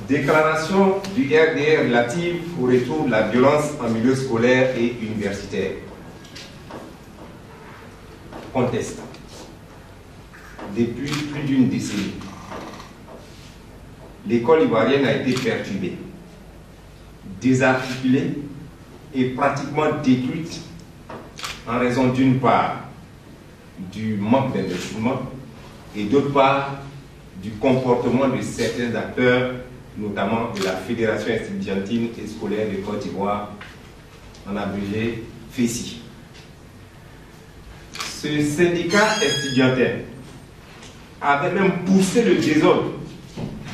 Déclaration du RDR relative au retour de la violence en milieu scolaire et universitaire. Conteste. Depuis plus d'une décennie, l'école ivoirienne a été perturbée, désarticulée et pratiquement détruite en raison d'une part du manque d'investissement et d'autre part du comportement de certains acteurs, notamment de la Fédération estudiantine et scolaire de Côte d'Ivoire, en abrégé FESI. Ce syndicat estudiantin avait même poussé le désordre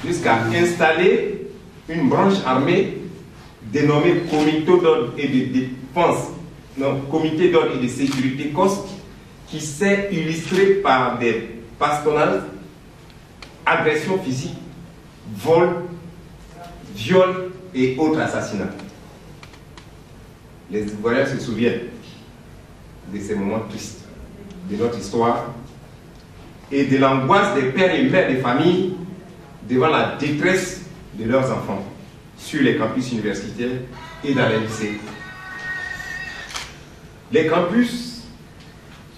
jusqu'à installer une branche armée dénommée Comité d'ordre et de défense, non, Comité d'ordre et de sécurité COSC, qui s'est illustré par des bastonnades, agressions physiques, vols, viols et autres assassinats. Les Ivoiriens se souviennent de ces moments tristes de notre histoire et de l'angoisse des pères et mères des familles devant la détresse de leurs enfants sur les campus universitaires et dans les lycées. Les campus,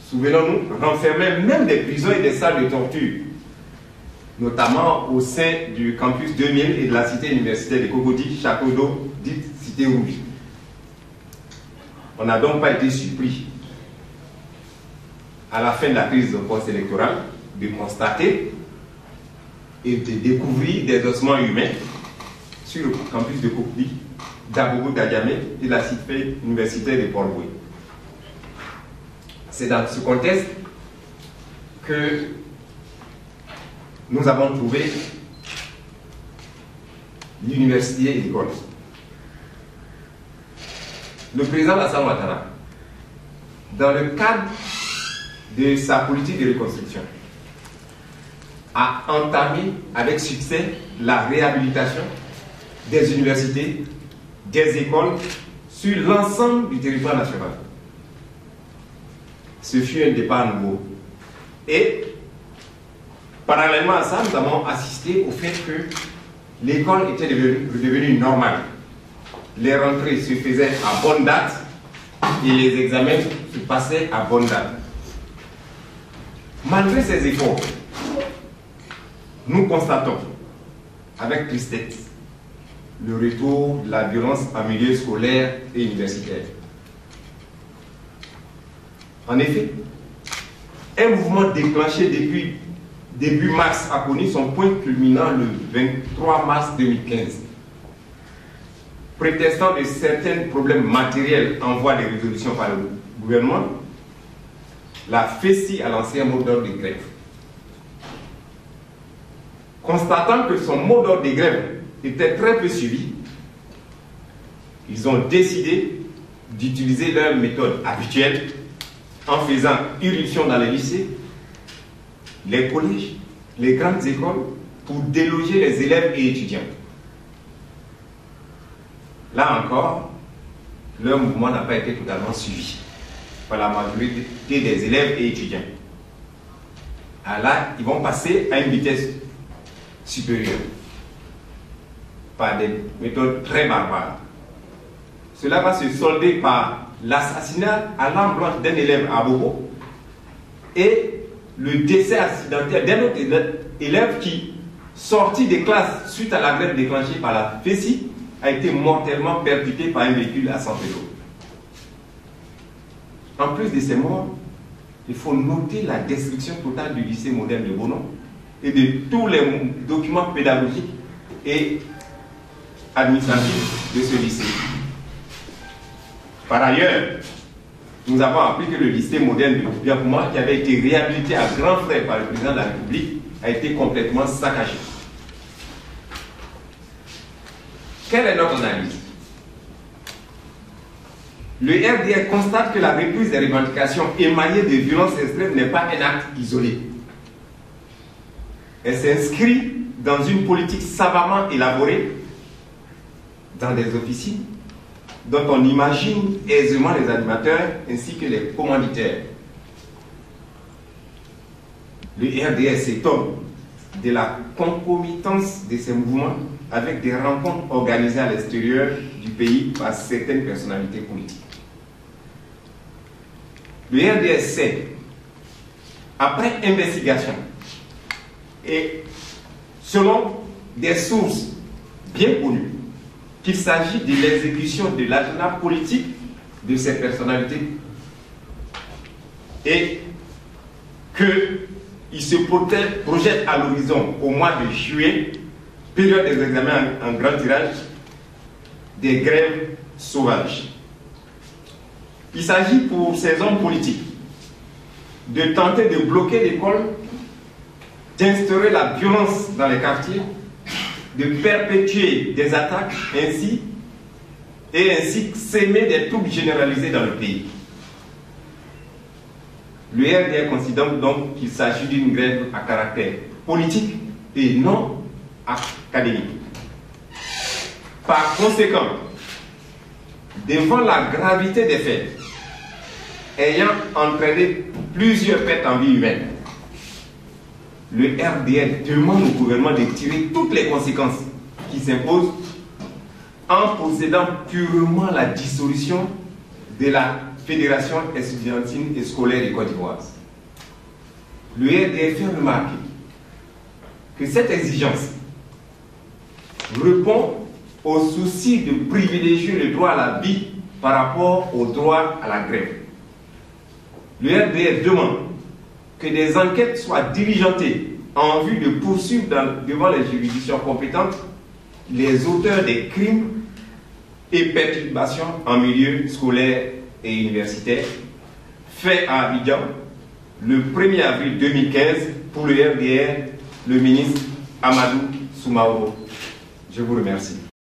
souvenons-nous, renfermaient même des prisons et des salles de torture, notamment au sein du campus 2000 et de la cité universitaire de Cocody, Château d'Eau, dite Cité Rouge. On n'a donc pas été surpris, à la fin de la crise post-électorale, de constater et de découvrir des ossements humains sur le campus de Cocody, d'Abobo d'Adjamé et de la cité universitaire de Port-Louis. C'est dans ce contexte que nous avons trouvé l'université et l'école. Le président Alassane Ouattara, dans le cadre de sa politique de reconstruction, a entamé avec succès la réhabilitation des universités, des écoles sur l'ensemble du territoire national. Ce fut un départ nouveau. Et parallèlement à ça, nous avons assisté au fait que l'école était devenue normale. Les rentrées se faisaient à bonne date et les examens se passaient à bonne date. Malgré ces efforts, nous constatons avec tristesse le retour de la violence en milieu scolaire et universitaire. En effet, un mouvement déclenché depuis début mars a connu son point culminant le 23 mars 2015. Prétextant de certains problèmes matériels en voie de résolution par le gouvernement, la FESI a lancé un mot d'ordre de grève. Constatant que son mot d'ordre de grève était très peu suivi, ils ont décidé d'utiliser leur méthode habituelle en faisant irruption dans les lycées, les collèges, les grandes écoles pour déloger les élèves et étudiants. Là encore, leur mouvement n'a pas été totalement suivi par la majorité des élèves et étudiants. Alors là, ils vont passer à une vitesse supérieure par des méthodes très barbares. Cela va se solder par l'assassinat à l'arme blanche d'un élève à Bobo et le décès accidentel d'un autre élève qui, sorti des classes suite à la grève déclenchée par la FESI, a été mortellement percuté par un véhicule à Santélo. En plus de ces morts, il faut noter la destruction totale du lycée moderne de Bono et de tous les documents pédagogiques et administratifs de ce lycée. Par ailleurs, nous avons appris que le lycée moderne de Biakouma, qui avait été réhabilité à grands frais par le président de la République, a été complètement saccagé. Quelle est notre analyse? Le RDR constate que la reprise des revendications émaillées de violences extrêmes n'est pas un acte isolé. Elle s'inscrit dans une politique savamment élaborée dans des officines dont on imagine aisément les animateurs ainsi que les commanditaires. Le RDR s'étonne de la concomitance de ces mouvements avec des rencontres organisées à l'extérieur du pays par certaines personnalités politiques. Le RDS sait, après investigation et selon des sources bien connues, qu'il s'agit de l'exécution de l'agenda politique de ces personnalités et qu'il se projette à l'horizon au mois de juillet, période des examens en grand tirage, des grèves sauvages. Il s'agit pour ces hommes politiques de tenter de bloquer l'école, d'instaurer la violence dans les quartiers, de perpétuer des attaques ainsi s'aimer des troubles généralisés dans le pays. Le RDR considère donc qu'il s'agit d'une grève à caractère politique et non académique. Par conséquent, devant la gravité des faits ayant entraîné plusieurs pertes en vie humaine, le RDR demande au gouvernement de tirer toutes les conséquences qui s'imposent en procédant purement à la dissolution de la Fédération estudiantine et scolaire de Côte d'Ivoire. Le RDR fait remarquer que cette exigence répond au souci de privilégier le droit à la vie par rapport au droit à la grève. Le RDR demande que des enquêtes soient diligentées en vue de poursuivre devant les juridictions compétentes les auteurs des crimes et perturbations en milieu scolaire et universitaire faits à Abidjan le 1er avril 2015 pour le RDR, le ministre Amadou Soumaoro. Je vous remercie.